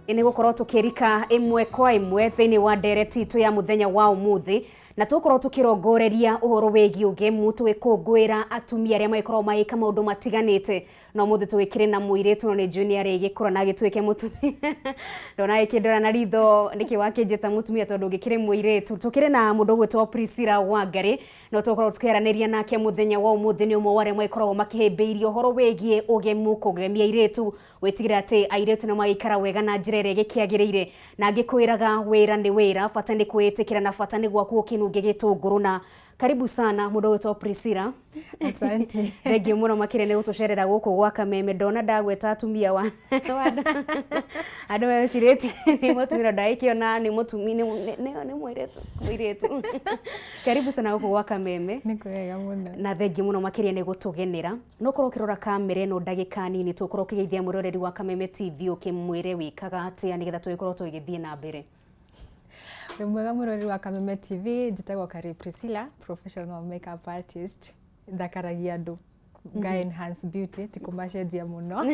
Ini gukorwo tukirika imwe kwa imwe thiini wa ndereti tu ya muthenya wa umuthi na tukorwo tukirongoreria uhoro wegi ugemu twikungwira atumia aria maikorwo maika maundu matiganite no muthi twikire na muiretu no ni junior igikura na gitwike mutumia ndona ikindora na ritho niki wakinjita mutumia tondu gikire muiretu tukire na mundu gwitwo Priscilla Wangari no tukorwo tukiraniria nake muthenya wa umuthi ni umwe ware maikorwo makihimbiirio uhoro wegi ugemu kugemia iretu wetigira ati airetu no maikara wega na njira ire gikiagirire na ngikwiraga wira ni wira bata ni kwitikira na bata ni gwaku kinunge gitunguru na karibu sana mundu wetwo Priscilla. Asante. Thengia muno makire ni gutucerera guku gwa Kameme ndona ndagweta atumia wa andu weciriti ni mutumira ndaikiona ni mutumi ni mwiretu karibu sana guku gwa Kameme. Nikwega muno Na thengia muno makire ni gutugenera no korwo kirora kamera no ndagika nini tukorwo kigeithia muroreri wa Kameme TV ukimwire wikaga atia nigetha tuikorwo tugithie na mbere. Mwega murori wa Kameme TV njitagwo Priscilla, professional makeup artist, ndakaragia andu ga enhance beauty tikumacenjia muno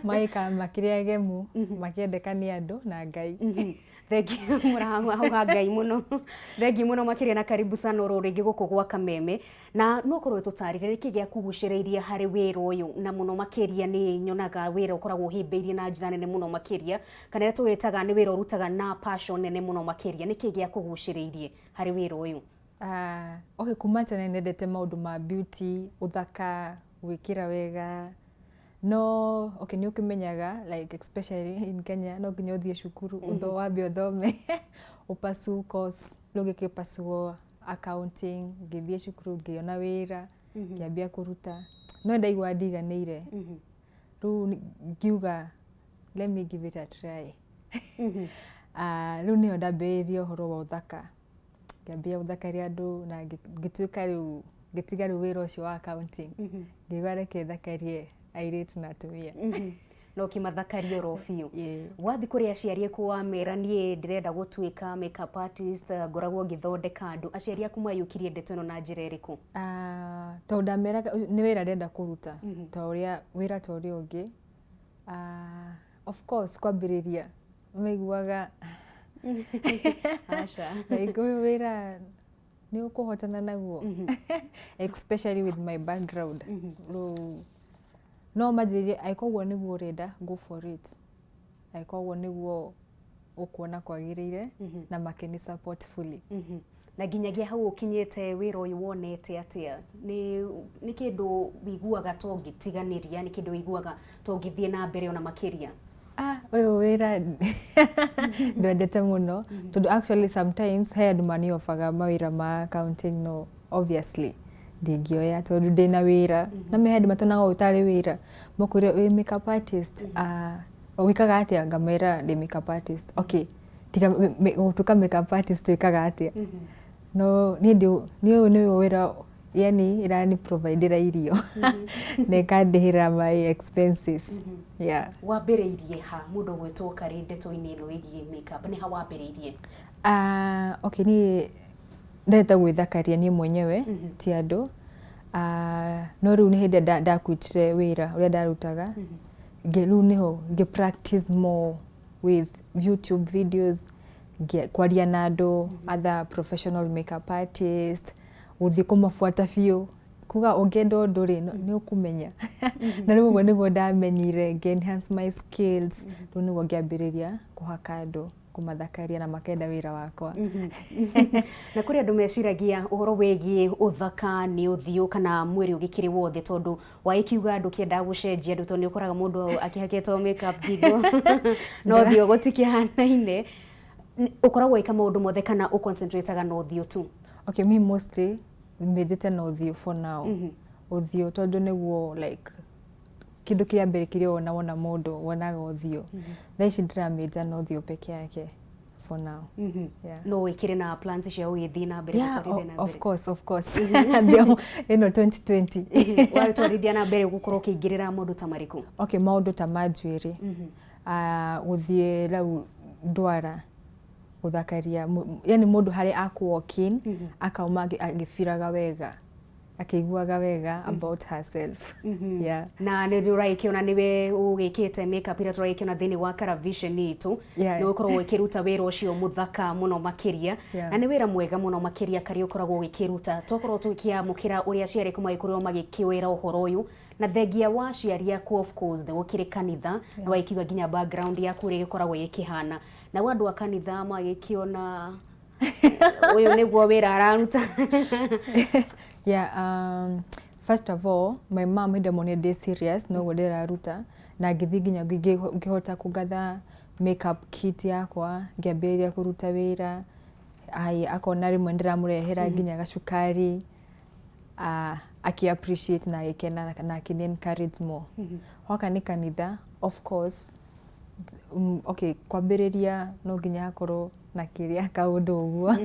maika makiria gemu makiendekania andu na ngai. Thengia muraha ngai muno thengia muno makiria na karibu sana ururingi guku gwa Kameme na no korwo tutarire riki gia kuguciriria hari wira uyu na muno makiria ni nyonaga wira ukoragwo himbiirie na njira nene muno makiria kana ria tuwitaga ni wira urutaga na passion nene muno makiria niki gia kuguciririe hari wira uyu. Okay, kuma tene nendete maundu ma beauty uthaka wikira wega no okay ni ukimenyaga like especially in Kenya no nginya uthie cukuru utho wambe uthome upasu course lugike pasu accounting ngithie cukuru ngiona wira ngiambia kuruta no ndaigua ndiganire ru ngiuga let me give it a try. Ru ni ndambirio horo wa uthaka ngiambia uthakaria andu na ngitwika riu ngitiga riu wira ucio wa accounting ngiuga reke thakarie airete na atumia. No kimathakario rofio. Wathi kuri aciari aku wamera nie ndirenda gutwika makeup artist ngoragwo ngithondeka andu aciari aku mayukirie ndeto no na njira iriku? To ndamera ni wira ndenda kuruta to uria wira to uria ungi of course kwambiriria maiguaga Asha like wira ni ukuhotana naguo especially with my background. No majiri aikogwo niguo renda go for it. Aikogwo niguo ukuona kwagirire na makeni support fully. Na ginyagia hau ukinyete wira uyu wonete atia ni kindu wiguaga to ngitiganiria ni kindu wiguaga to ngithie na mbere ona makiria? Uyu wira ndendete muno to actually sometimes he andu mani ofaga mawira ma accounting no obviously ndingioya tondu ndina wira na me andu matonaga utari wira mukure we makeup artist wikaga atia ngamera ndi makeup artist okay tiga gutuka makeup artist wikaga atia no ni wira yani irani provider irio ne kandihira my expenses. Wambireirie ha mundu gwetwo kari ndeto ini no igie makeup ni ha wambireirie? Okay ni ndeta gwithakaria ni mwenyewe ti andu no riu ni hindi ndakwitire wira uria ndarutaga riu niho nge practice more with YouTube videos kwaria na andu other professional makeup artists uthi kumafuata fio kuga ongenda undu ri ni ukumenya na riu niguo ndamenyire enhance my skills riu niguo ngiambiriria kuhaka andu kumathakaria na makenda wira wakwa. Na kuri andu meciragia uhoro wegi uthaka ni uthio kana mwiri ugikiri wothe tondu waikiuga andu kienda gucenjia andu tondu ukoraga mundu akihaketwo makeup digo no thio gutikihanaine ukoragwo ika maundu mothe kana uconcentrateaga no thio tu? Okay, me mostly mbejete no thio for now. Uthio tondu niguo like kindu kia mbere kirio wona mundu wonaga uthio thaici ndirameja no thio peke yake for now. No wikire na plans cia ugithii na mbere gutwarithia na mbere? Of course ndio ino 2020 watwarithia na mbere gukorwo kiingirira maundu ta mariku? Okay, maundu ta majwiri guthie lau ndwara uthakaria yani mundu hari aku walk in akauma agifiraga wega akiguaga wega about herself. Yeah. Na nä rä å nä we å gä kä te makeup ä rä a tå raikä ona thä inä wa Karavision itå nä å korwo å kä ruta wä ra å cio må thaka må no makä ria na nä wä ra mwega må no makä ria karä å koragwo å gä kä ruta tokorwo tå kä amå kä ra å rä a ciarä magä korwo magä kä wä ra å horo å yå na thengia wa ciari aku of course nä gå kä rä kanitha na waikiuga nginya background yaku rä gä koragwo ä kä hana na andå a kanitha magä kä ona å yå nä guo wä ra araruta. First of all, my mom hĩndĩ ĩmwe nĩ ndĩ serious noguo ndĩraruta na ngĩthiĩ nginya ngĩhota kũgatha makeup kit yakwa ngĩambĩrĩria kũruta wĩra akona rĩmwe ndĩramũrehera nginya gacukari aki appreciate na agĩkena na akini encourage more. Hoka nĩ kanitha of course okay kwambĩrĩria no nginya hakorwo na kĩrĩa kaũndũ ũguo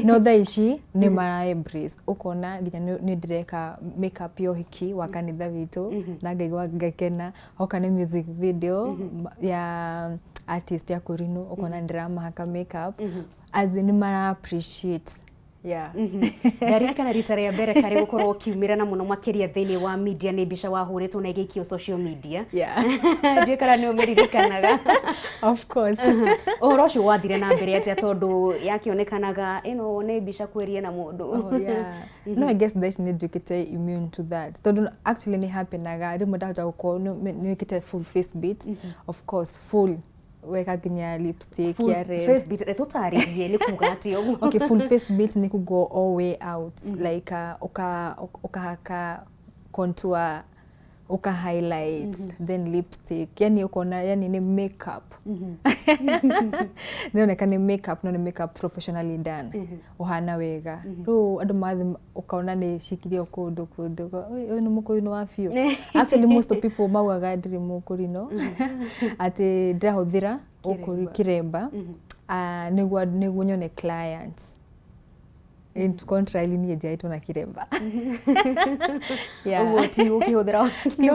no thaa ici nĩ mara embrace ũkona nginya nĩ ndĩreka makeup ya ũhiki wa kanitha witũ na ngaigua ngakena. Hoka nĩ music video ya artist ya KURIRA ũkona ndĩramahaka makeup as in mara appreciate. Ndarikana rita rĩa mbere karĩ gũkorwo ũkiumĩra na mũno makĩria thĩinĩ wa media nĩ mbica wahũrĩtwo na ĩgĩikio social media. Ndiũĩ kana nĩ ũmĩririkanaga. Of course. Ũhoro ũcio wathire na mbere atĩa tondũ yakĩonekanaga ĩno nĩ mbica kwĩrie na mũndũ. No, I guess that nĩ nduĩkĩte immune to that. Tondũ actually nĩ hapenaga rĩmwe ndahota gũkorwo nĩ wĩkĩte full face beat of course full weka nginya lipstick ya red face beat tũtarĩrie nĩ kuga atĩ ũguo. Okay, full face beat ni go all way out like ukahaka contour uka highlight then lipstick yani ukona yani ni makeup nĩoneka nĩ makeup no nĩ makeup professionally done uhana wega rĩu andũ mathi ukaona nĩ cikirio kũndũ ũyũ nĩ mũkũrinũ wa biũ. Actually most of people maugaga ndĩrĩ mũkũrinũ atĩ ndĩrahũthĩra kĩremba nĩguo nyone clients in contrary niĩ njaitwo na kĩremba. Ũguo ti ũkĩhũthĩra. No.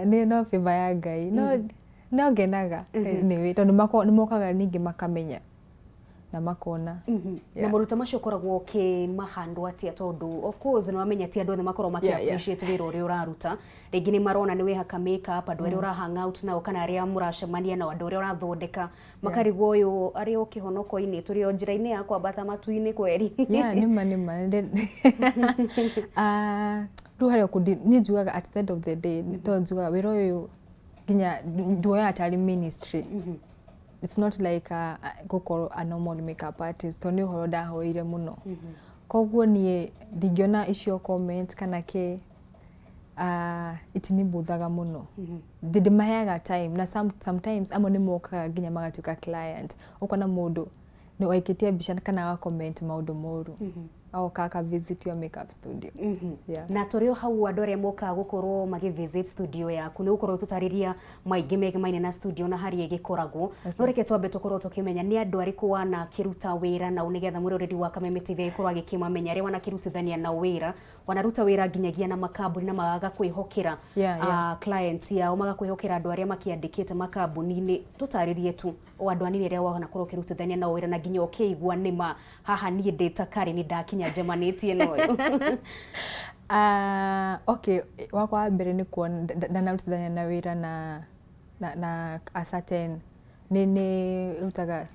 Nĩ no favor ya Ngai. No ngenaga nĩ tondũ nĩ mokaga ningĩ makamenya na makona. Na mũruta macio ũkoragwo ũkĩmahandwo atĩa tondũ of course nĩ wamenya ti andũ othe makorwo makĩ-appreciate wĩra ũrĩa ũraruta. Rĩngĩ nĩ marona nĩ wĩhaka makeup andũ arĩa ũrahang out nao kana arĩa mũracemania na andũ arĩa ũrathondeka makarigwo ũyũ arĩ o kĩhonoko-inĩ tũrĩ o njĩra-inĩ ya kwambata matu-inĩ kweri. Nĩma rĩu harĩ niĩ njugaga at the end of the day tondũ njugaga wĩra ũyũ nginya nduoya atari ministry. It's not like gukorwo a normal makeup artist tondũ nĩ ũhoro ndahoire mũno. Koguo niĩ ndingĩona icio comment kana kĩ itinibuthaga mũno. Ndĩmaheaga time na sometimes amwe nĩ mokaga nginya magatuĩka client. Ũkona mũndũ nĩ waikĩtie mbica kana wa comment maũndũ moru oka visit your makeup studio. Na tũrĩ o hau andũ arĩa mokaga gũkorwo visit studio yaku nĩ ũkorwo tũtarĩria maingĩ megemainie na studio na harĩa ĩgĩkoragwo. No reke twambe tũkorwo tũkĩmenya nĩ andũ arĩkũ wanakĩruta wĩra nao nĩgetha mũrĩ already wa Kameme ikorwo agĩkĩmamenya arĩa wanakĩrutithania na wĩra wanaruta wĩra nginyagia na makambuni na magaga kwĩhokera clients yao magakwĩhokera andũ arĩa makĩandĩkĩte makambuni-inĩ. Tũtarĩrie tu o andũ anini arĩa wanakorwo ũkĩrutithania na wĩra na nginya ũkĩigua nĩma haha niĩ ndĩta Kari nĩ ndakinya njemanĩtie na ũyũ. Okay, wakwa mbere nĩ kuona ndanarutithania na wĩra na a certain nĩ utaga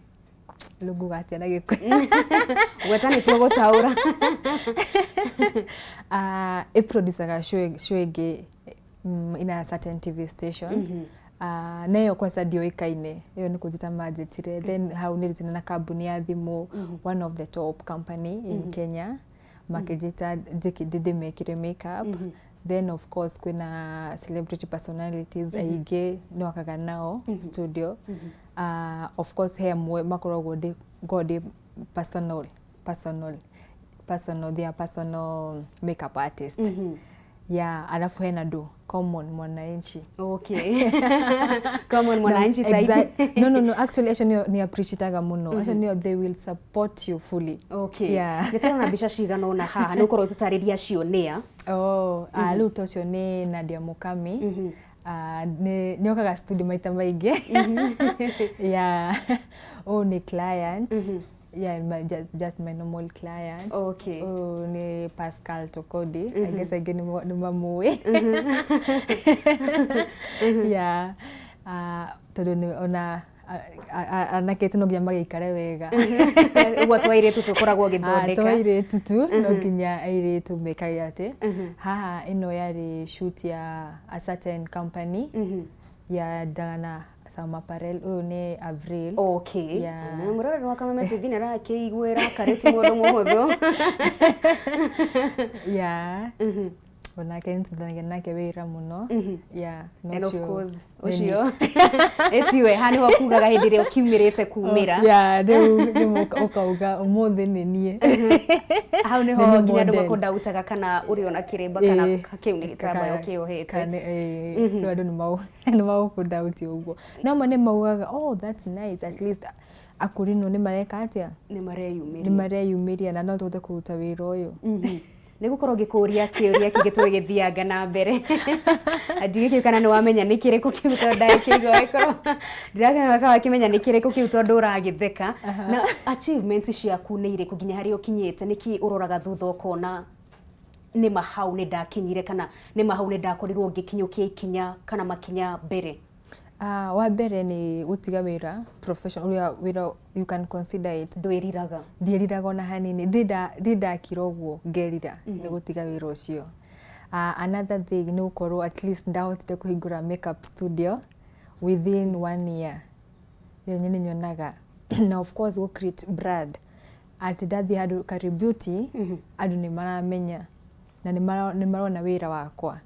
lugu gatia na gĩkũyũ gwetani tũgũtaũra producer show ĩngĩ in a certain TV station. Nayo kwanza ndioĩkaine ĩyo nĩ kũnjĩta manjĩtire then hau nĩ rutana na kambuni ya thimũ one of the top company in Kenya makĩnjĩta ndĩmekĩre makeup. Then of course kwĩna celebrity personalities aingĩ nĩwakaga nao studio. Of course he amwe makoragwo ndĩ personal their personal makeup artist. Alafu hena do common mwananchi. Okay. Common mwananchi type. No, actually actually ni appreciate muno. Actually they will support you fully. Okay. Nĩtũrona na mbica cigana ona haha nĩ ũkorwo tũtarĩria cionea. Rĩu tocio nĩ Nadia Mukami. Nĩ okaga studio maita maingĩ. Ni client. Yeah, just my normal client. Okay. Ni Pascal Tokodi. I guess again ni mamue. Yeah. Todo ni ona anake tu no nginya magikare wega. Uguo twairetu tukoragwo githondeka. Twairetu tu no nginya airetu mekaga ate. Haha ino yari shoot ya a certain company. Ya Dana Sama Apparel ni Avril. Okay. Yeah. Murora no Kameme TV nara keigwera kareti mundu muhuthu. Yeah. Ona kentuthanagia nake wira muno. Yeah. And of course ucio etiwe hani ho kugaga hindi ri ukiumirite kumira. Yeah, riu ukauga umuthi ni nie. Hau ni ho nginya andu makundautaga kana uri ona kiremba kana kiu ni gitamba ukiohete. Riu andu ni maukundauti uguo. No mane maugaga oh that's nice, at least akurinu ni mareka atia ni mareyumiria na no tuhote kuruta wira uyu. Ni gukorwo gikuria kiuria kigitwe githianga na mbere adige kana ni wamenya ni kiriko kiu to ndai kigo ikoro ndiraga wakawa kimenya ni kiriko kiu to nduragitheka na achievements ciaku ni ire kuginya hari ukinyete niki uroraga thutha ukona ni mahau ni ndakinyire kana ni mahau ni ndakorirwo ngikinyukia ikinya kana makinya mbere. Wa mbere ni gutiga wira professional wira you can consider it ndwiriraga na hanini ndida kiroguo ngerira ni gutiga wira ucio. Another thing ni ukorwo at least ndahotire kuhingura makeup studio within 1 year. Yo nyine nyonaga na of course go create brand at ndathi hadu kari beauty andu ni maramenya na ni marona wira wakwa.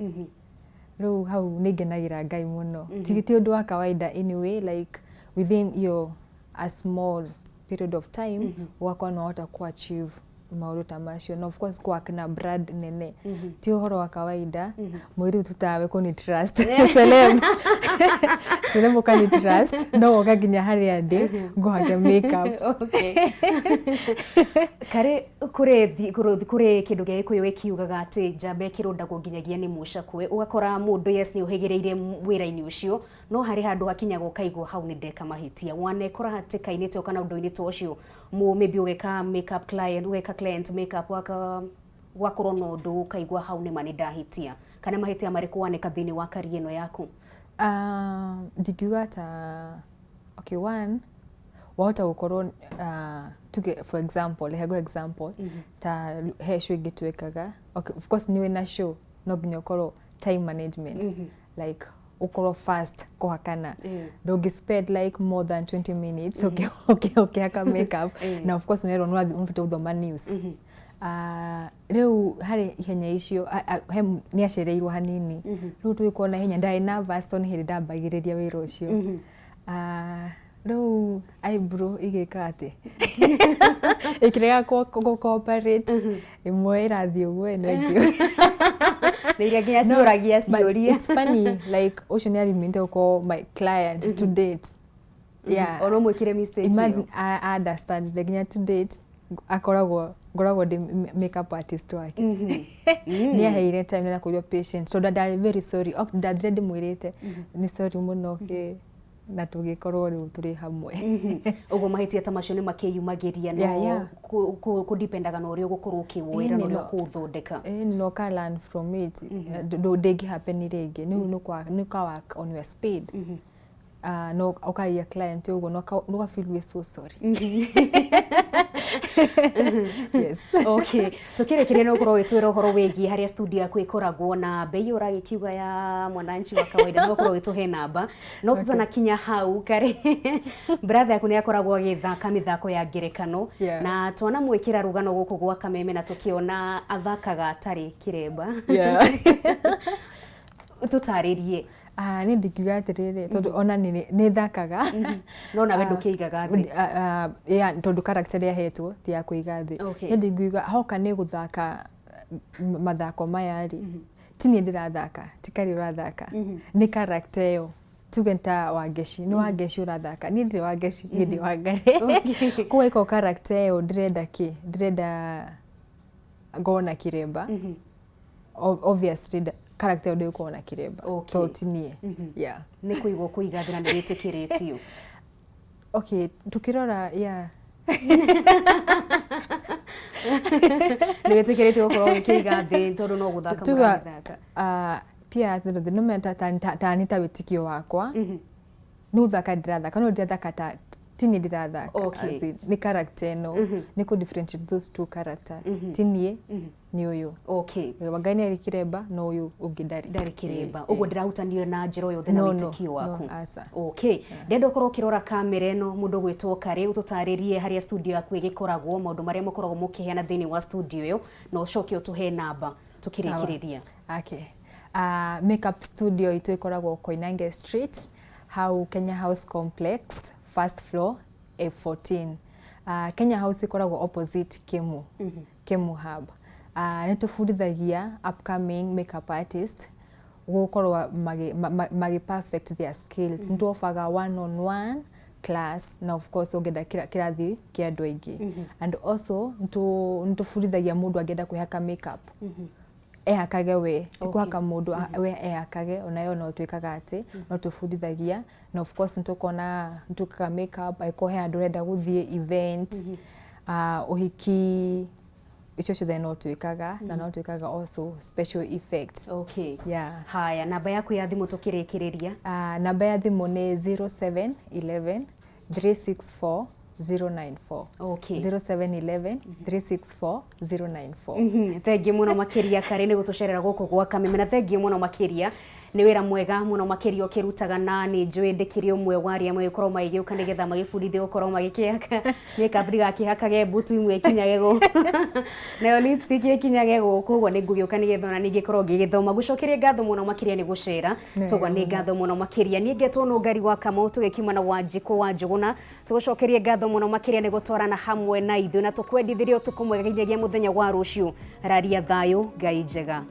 Riu hau ningenagira Ngai muno. Tigiti undu wa kawaida anyway, like within your a small period of time wakwa no hota ku achieve maundu ta macio. No of course kwa kana brand nene ti uhoro wa kawaida. Mwiri tutawe ko ni trust celeb kani trust no gaginya hari ande ngohaga makeup. Okay. Kare kure kindu gia ikuyu gikiugaga ati jambe kirundagwo nginyagia ni mucakwe ugakora mundu yes ni uhegereire wira-ini ucio no hari handu hakinyagwo kaigwo hau ni ndeka mahitia wanekora hatikainite kana undu-ini to ucio maybe ugeka makeup client ugeka client makeup wakorwo no undu kaigwa hau ni mani ndahitia kana mahitia mariku waneka thini wa kari ino yaku. Ndikiuga ta okay, one wahota gukorwo for example example ta he show igitwekaga okay, of course niwe na show no nginya ukorwo time management like ukorwo fast kuhakana don't spend like more than 20 minutes okay aka makeup na of course nero no mfite uthoma news. Riu hari ihenya icio ni acereirwo hanini riu twikuona hinya ndai nervous to ni hindi ndambagiriria wira ucio. Riu eyebrow igika ati ikirega ko cooperate imwe irathi uguo ino ingio niria nginya ciuragia ciuria. It's funny like ucio ni ariminte uko my client to date. Yeah, ono mwikire mistake. Imagine I understand the nginya to date ngoragwo the makeup artist wake. Ni aheire time na kuyo patient so that I'm very sorry that ready mwirite ni sorry muno na tugikorwo riu turi hamwe. Ugo mahitia ta macio ni makiyumagiria no ku dependaga no rio gukorwo kiwira no rio kuthondeka. No can learn from it. Do degi happen rege no ka work on your speed. No okay client ugo no feel we so sorry. Yes. Okay. Tukirekeria no korwo witwira uhoro wegi haria studio yaku ikoragwo na bei uragikiuga ya mwananchi wa kawaida no korwo wituhe namba no tutana kinya hau kare brother yaku ni akoragwo agithaka mithako ya ngerekano na twana mwikira rugano guku gwa Kameme na tukiona athakaga atari kiremba. Tutaririe ni ndikiuga atiriri tondu ona ni thakaga no nawe ndukiigaga thi tondu character ya hetwo ti ya kuiga thi. Ni ndingiuga hoka ni guthaka mathako maya ri ti ni ndirathaka ti kari urathaka ni character yo tugenta Wangeci no Wangeci urathaka ni ndiri Wangeci ni ndi Wangari ko iko character yo ndirenda ngona kiremba obviously character ndio uko na kiremba to tinie. Yeah, ni kuigwo kuigathira ni ritikiritio. Okay, tukirora Nĩ wĩtĩkĩrĩte gũkorwo ũkĩiga thĩ tondũ no gũthaka mũrathaka. Pia no meta tanita wĩtĩkio wakwa. Nĩ gũthaka ndĩrathaka, no ndĩrathaka tini ndĩrathaka. Nĩ character ĩno, nĩ kũ differentiate those two characters. Tini nĩ ũyũ. Wangari nĩ arĩ kĩremba, no ũyũ ũngĩ ndarĩ kĩremba. Ũguo ndĩrahutanio na njĩra yothe na wĩtĩkio waku. Ndenda ũkorwo ũkĩrora kamera ĩno, mũndũ gwĩtwo Kari, ũtũtarĩrie harĩa studio yaku ĩgĩkoragwo, maũndũ marĩa mũkoragwo mũkĩheana thĩinĩ wa studio ĩyo, na ũcoke ũtũhe namba tũkĩrĩkĩrĩria. Makeup studio itũ ĩkoragwo Koinange Street, hau Kenya House Complex, first floor, A14. Kenya House ĩkoragwo opposite Kemu Hub. Nĩ tũbundithagia upcoming makeup artist gũkorwo magi perfect their skills. Nĩ tũofaga one-on-one class, na of course ũngĩenda kĩrathi kĩa andũ aingĩ. And also nĩ tũbundithagia mũndũ angĩenda kwĩhaka makeup. Ehakage we, ti kũhaka mũndũ we ehakage, onayo no twĩkaga atĩ, no tũbundithagia, na of course nĩtũkaga makeup, angĩkorwo he andũ ũrenda gũthiĩ event, ũhiki, icio ciothe no twĩkaga, na no twĩkaga also special effects. Haya, namba yaku ya thimũ tũkĩrĩkĩrĩria? Namba ya thimũ nĩ 0711 364 094. 0711 364 094. Thengiũ mũno makĩria Kari nĩ gũtũcerera gũkũ gwa Kameme, na thengiũ mũno makĩria nĩ wĩra mwega mũno makĩria ũkĩrutaga, na nĩ njũĩ ndĩkĩrĩ ũmwe wa arĩa magĩkorwo magĩgĩũka nĩgetha magĩbundithio gũkorwo magĩkĩhaka makeup ndĩgakĩhakage mbutu imwe ikinyage gũkũ nayo lipstick ikinyage gũkũ, koguo nĩ ngũgĩũka nĩgetha ona ningĩ korwo ngĩgĩthoma. Gũcokeria ngatho mũno makĩria nĩ gũcera, toguo nĩ ngatho mũno makĩria. Niĩ ngetwo nĩ Wangari wa Kamau, tũgĩkiuma na Wanjikũ wa Njũgũna, tũgũcokerie ngatho mũno makĩria nĩ gũtwarana hamwe na ithuĩ, na tũkwendithĩria ũtukũ mwega nginyagia mũthenya wa rũciũ. Raria thayũ, Ngai njega.